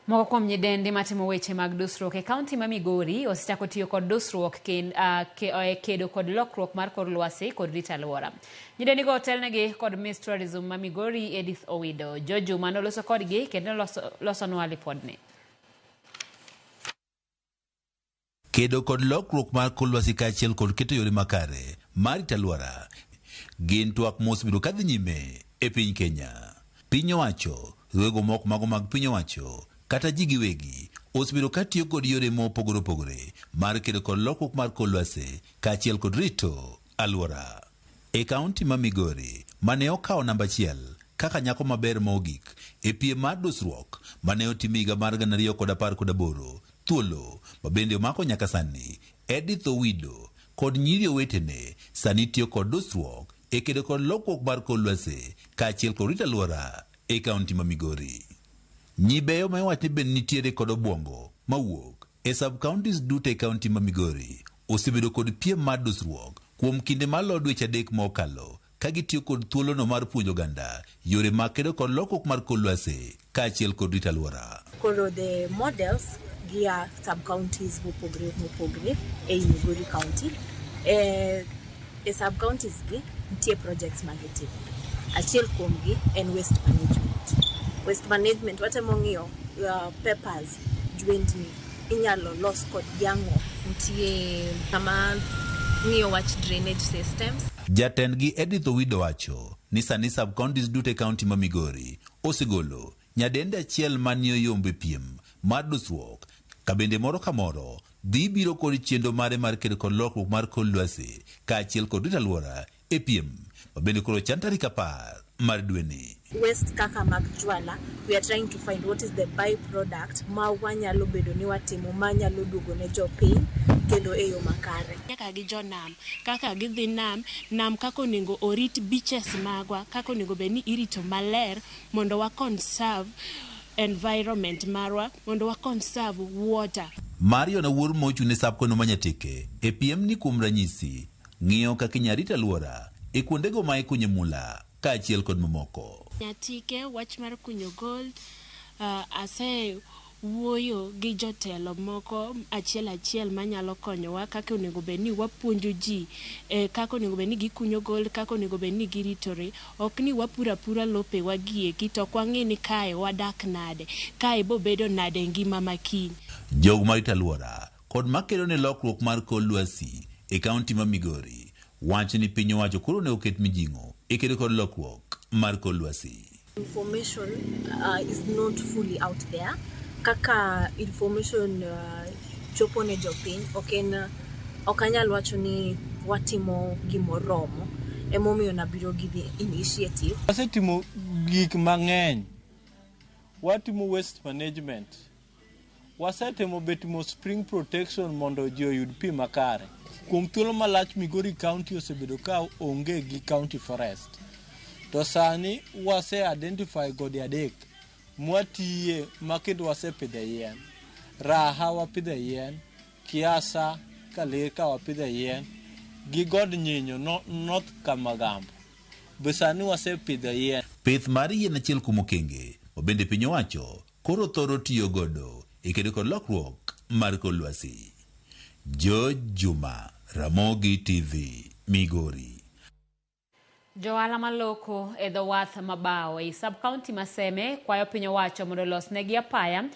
Moko kuom nyidendi matimo weche mag dusruok e kaunti ma Migori osechako tiyo kod dusruok kedo kod lokruok mar kor lwasi kod rito alwora. Nyidendigo otelnegi kod Miss Tourism ma Migori Edith Owido. Jojuma noloso kodgi kendo losonwa lipodni. Kedo kod lokruok mar kor lwasi kaachiel kod keto yore makare mar rito alwora gin twak mosebiro kadhi nyime e piny Kenya. Piny owacho, riwruoge moko mago mag piny owacho kata ji giwegi osebiro katiyo kod yore mopogore opogore mar kedo kod lokruok mar kor lwasi kaachiel kod rito alwora. E kaunti ma Migori mane okawo namba 1 kaka nyako maber mogik e piem mar dusruok mane otimi higa mar 2018, thuolo mabende omako nyaka sani, Edith Owido kod nyiri owetene sani tiyo kod dusruok e kedo kod lokruok mar kor lwasi kaachiel kod rito alwora e kaunti ma Migori. Nyibeyo ma iwacho ni ben nitiere kod obwongo mawuok e sub-counties duto e kaunti ma Migori osebedo kod piem mar dusruok kuom kinde malo dweche 3 mokalo ka gitiyo kod thuolono mar puonjo oganda yore mag kedo kod lokruok mar kor lwasi kaachiel kod rito alwora. Koro the models gia sub-counties mopogre e Migori County. E sub-counties gi nitie projects mag itimo. Achiel kuomgi en waste management. Waste management watemo ng'iyo papers jwendni inyalo los kod yang'o nitie kama ng'iyo wach drainage systems. Jatendgi Edith Owido wacho ni sani sub-counties duto e kaunti ma Migori osegolo nyadende achiel manie yombe piem mar dusruok ka bende moro ka moro dhi biro kod chenro mare mar kedo kod lokruok mar kor lwasi kaachiel kod rito alwora e piem mabende koro chan tarik 10 mar dweni. Waste kaka mag jwala, we are trying to find what is the byproduct ma wanyalo bedo ni watimo manyalo duogo ne jopiny kendo e yo makare. Kaka gi jonam, kaka gidhi nam kako onego orit beaches magwa, kako onego beni irito maler mondo wa conserve environment marwa, mondo wa conserve water. Mario na wuor mochu ne sapkono manyateke e piem ni kuom ranyisi ng'iyo kaka inyarito alwora e kuondego ma ikunye mula kaachiel kod mamoko. Nyatike wach mar kunyo gold, ase wuoyo gi jotelo moko achiel manyalo konyowa kaka onego beni wapuonjo ji kaka onego beni gikunyo gold, kaka onego beni giritore. Ok ni wapura lope wagieki to kwang'i ni kae wadak nade, kae bo bedo nade ngima makiny. Jogo marito alwora kod makedo ne lokruok mar kor lwasi e kaunti ma Migori wacho ni piny owacho koro ne oket mijing'o e kedo kod lokruok mar kor lwasi. Information is not fully out there. Kaka information chopo ne jopiny ok anyal wacho ni watimo gimoromo, emomiyo nabiro gi the initiative. Wasetimo gik mang'eny, watimo waste management, wasetimo betimo spring protection mondo ji oyud pi makare. Kuom thuolo malach Migori County osebedo ka onge gi county forest, to sani wase identify gode 3 mwatiye makendo wasepidhe yien. Raha wapidhe yien, Kiasa Kaleka wapidhe yien, gi god Nyinyo North Kamagambo be sani wasepidhe yien. Pith mar yien achiel kuom okenge obende piny owacho koro thoro tiyo godo e kedo kod lokruok mar kor lwasi. Jojuma, Ramogi TV, Migori. Johala maloko e dho wath mabaw e sub-county ma Seme kwayo piny owacho mondo los negi apaya